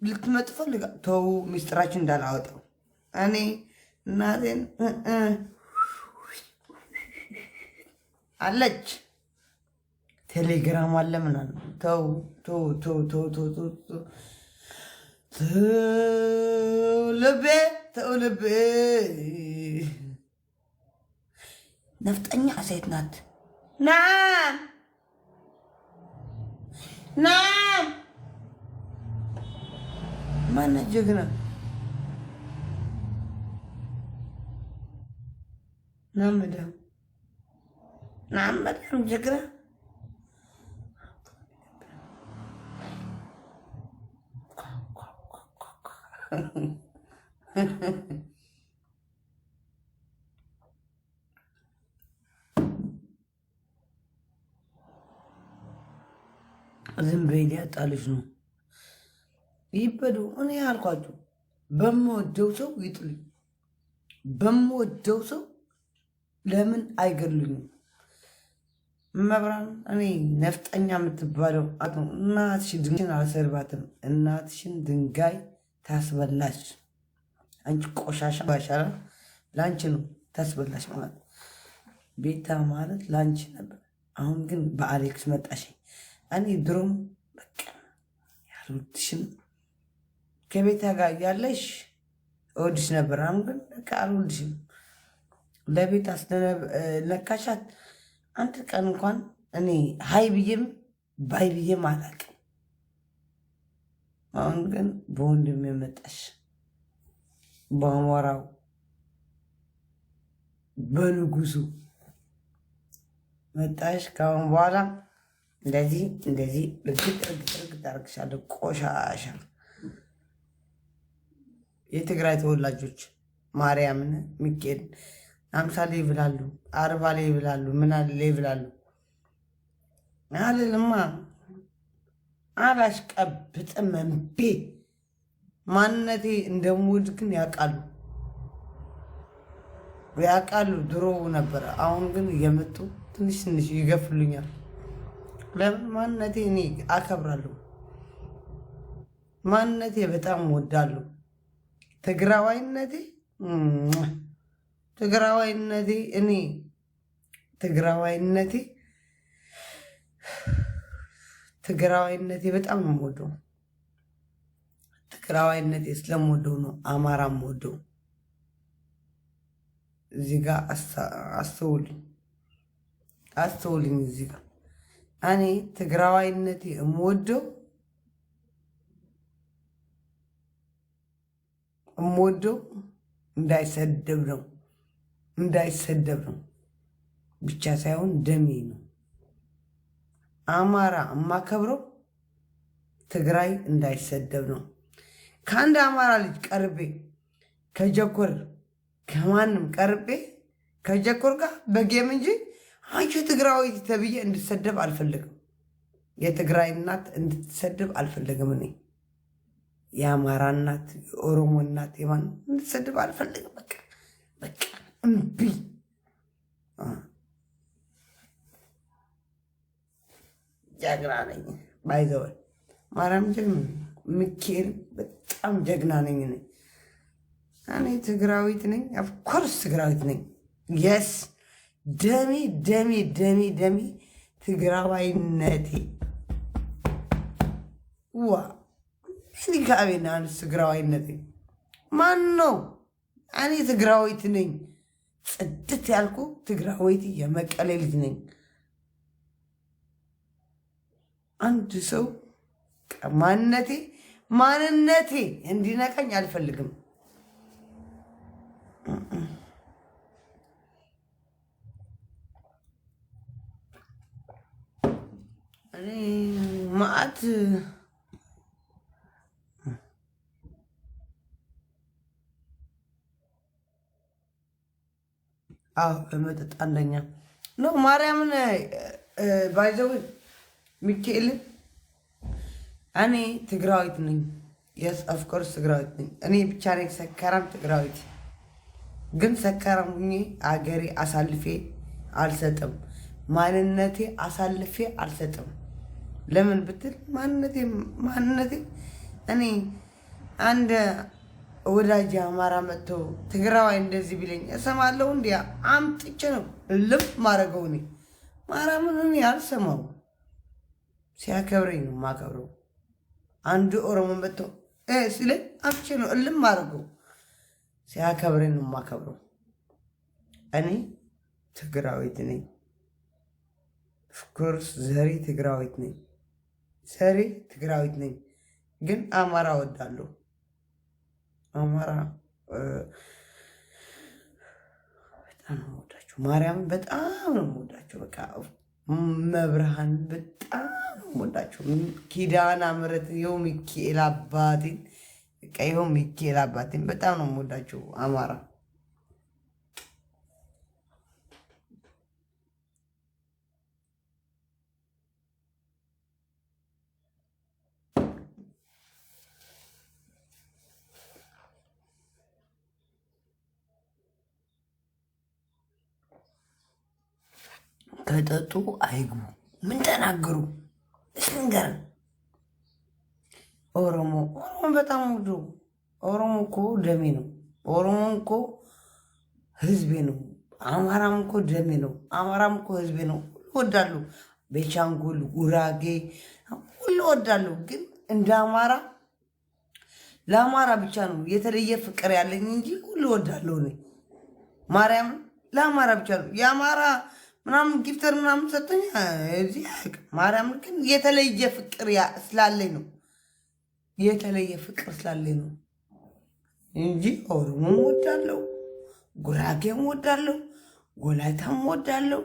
ልትመጥ ፈልጋ ተው፣ ሚስጥራችን እንዳላወጣው እኔ እናቴን አለች ቴሌግራም አለ ምናምን ተው ተው ተው ተው ተው ተው ልቤ ተው ልቤ ነፍጠኛ ሴት ናት። ናም ናም ማነው ጀግና? ናም መዳም ናም መዳም ጀግና ዝም በይል ያጣልሽ ነው ይበዱ። እኔ ያልኳችሁ በምወደው ሰው ይጥሉኝ፣ በምወደው ሰው ለምን አይገሉኝም? መብራን እኔ ነፍጠኛ የምትባለው እናትሽን ድንጋይ አልሰርባትም። እናትሽን ድንጋይ ታስበላሽ። አንቺ ቆሻሻ ባሻራ ላንቺ ነው ታስበላሽ ማለት ቤታ ማለት ላንቺ ነበር። አሁን ግን በአሌክስ መጣሽ። እኔ ድሮም በቃ ያልወድሽም ከቤታ ጋር ያለሽ እወድሽ ነበር። አሁን ግን በቃ አልወድሽም። ለቤት አስነካሻት። አንድ ቀን እንኳን እኔ ሀይ ብዬም ባይ ብዬም አላውቅም። አሁን ግን በወንድም የመጣሽ በአሞራው በንጉሱ መጣሽ። ከአሁን በኋላ እንደዚህ እንደዚህ እርግጥ አርግሻለሁ። ቆሻሻ የትግራይ ተወላጆች ማርያምን ሚካኤል 50 ላይ ይብላሉ፣ 40 ላይ ይብላሉ፣ ምን ላይ ይብላሉ አልልማ። አላሽቀብጥም። እምቢ ማንነቴ እንደምወድ ግን ያውቃሉ። ድሮ ነበረ። አሁን ግን እየመጡ ትንሽ ትንሽ ይገፍሉኛል። ለምን? ማንነቴ እኔ አከብራለሁ። ማንነቴ በጣም እወዳለሁ። ትግራዋይነቴ እኔ ትግራዋይነቴ በጣም ነው የምወደው። ትግራዋይነቴ ስለምወደው ነው አማራ የምወደው። እዚህ ጋር አስተውልኝ። እዚህ ጋር እኔ ትግራዋይነቴ የምወደው እንዳይሰደብ ነው ብቻ ሳይሆን ደሜ ነው። አማራ የማከብረው ትግራይ እንዳይሰደብ ነው። ከአንድ አማራ ልጅ ቀርቤ ከጀኮር ከማንም ቀርቤ ከጀኮር ጋር በጌም እንጂ አንቺ ትግራዊ ተብዬ እንድትሰደብ አልፈልግም። የትግራይ እናት እንድትሰደብ አልፈልግም። እኔ የአማራ እናት፣ የኦሮሞ እናት የማን እንድትሰደብ አልፈልግም። በቃ እምቢ። ጀግና ነኝ። ባይዘወል ማርያም ጀግና ሚካኤል በጣም ጀግና ነኝ። እኔ ትግራዊት ነኝ። ኦፍኮርስ ትግራዊት ነኝ። የስ ደሜ ትግራዋይነቴ ዋ እኔ ከአቤና አንስ ትግራዋይነቴ ማን ነው? እኔ ትግራዊት ነኝ። ጽድት ያልኩ ትግራዊት የመቀሌ ልጅ ነኝ። አንድ ሰው ማንነቴ እንዲነካኝ አልፈልግም። እኔ ማአት በመጠጥ አንደኛ ነው። ማርያምን ባይዘው ሚካኤልን እኔ ትግራዊት ነኝ። የስ ኦፍኮርስ ትግራዊት ነኝ። እኔ ብቻ ነኝ ሰከራም ትግራዊት። ግን ሰከራም ሁኜ አገሬ አሳልፌ አልሰጥም። ማንነቴ አሳልፌ አልሰጥም። ለምን ብትል ማንነቴ እኔ አንድ ወዳጅ አማራ መጥቶ ትግራዋይ እንደዚህ ቢለኝ እሰማለሁ። እንዲያ አምጥቼ ነው ልብ ማረገው። እኔ ማርያምን እኔ አልሰማው። ሲያከብረኝ ነው የማከብረው። አንድ ኦሮሞ መጥቶ ሲለኝ አምጥቼ ነው ልብ ማረገው። ሲያከብረኝ ነው የማከብረው። እኔ ትግራዊት ነኝ። ኦፍኮርስ ዘሬ ትግራዊት ነኝ። ዘሬ ትግራዊት ነኝ፣ ግን አማራ ወዳለሁ። አማራ በጣም ነው የምወዳቸው። ማርያም በጣም ነው የምወዳቸው። በቃ መብርሃን በጣም ነው የምወዳቸው። ኪዳነ ምሕረት ይኸው ሚካኤል አባቴን በቃ ይኸው ሚካኤል አባቴን በጣም ነው የምወዳቸው አማራ። ከጠጡ አይግቡ። ምን ተናገሩ? እስንገር ኦሮሞ በጣም ወዶ ኦሮሞ እኮ ደሜ ነው። ኦሮሞ እኮ ህዝቤ ነው። አማራም እኮ ደሜ ነው። አማራም እኮ ህዝቤ ነው። እወዳለሁ። ቤቻንጉል፣ ጉራጌ ሁሉ እወዳለሁ። ግን እንደ አማራ ለአማራ ብቻ ነው የተለየ ፍቅር ያለኝ እንጂ ሁሉ እወዳለሁ። እኔ ማርያም ለአማራ ብቻ ነው የአማራ ምናምን ጊፍተር ምናምን ሰጠኝ እዚህ ማርያም ግን የተለየ ፍቅር ስላለኝ ነው። የተለየ ፍቅር ስላለኝ ነው እንጂ ኦሮሞም ወዳለሁ፣ ጉራጌም ወዳለሁ፣ ወላይታም ወዳለሁ፣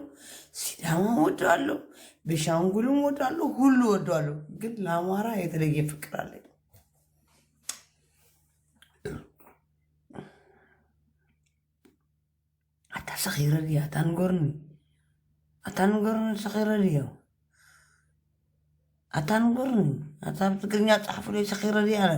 ሲዳማም ወዳለሁ፣ ቤሻንጉልም ወዳለሁ፣ ሁሉ ወዳለሁ። ግን ለአማራ የተለየ ፍቅር አለኝ። አታሰኺረን ያታንጎርኒ አታንጎርን ሰኺረን ያው አታንጎርን አታብ ትግርኛ ጻሕፉ ላይ ሰኺረን ያለ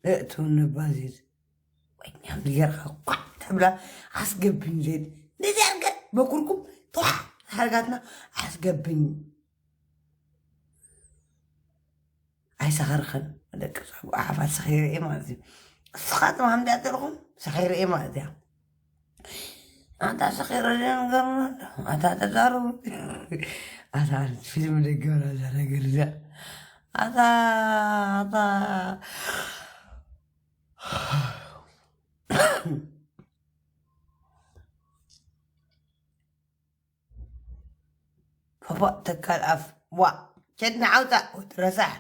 እቱን ባዚዝ ወይኛም ዲገርካ ቋ ተብላ አስገብኝ ዜድ እንደዚህ አድርገን በኩርኩም ተዋ አርጋትና አስገብኝ ኣይሰኸርኸን ደቂ ዓፋት ሰኺረ እየ ማለት እዩ። ንስኻትም ከምዚ ኣደለኹም ሰኺረ እየ ማለት እያ። ኣታ ሰኺረ ነገርና ኣታ ተዛረቡ ኣታ ፊልም ደገበላ እዛ ነገር እዚኣ ኣታ ፈፋ ተካል ኣፍ ዋ ኬድና ዓውፃ ወትረሳሕ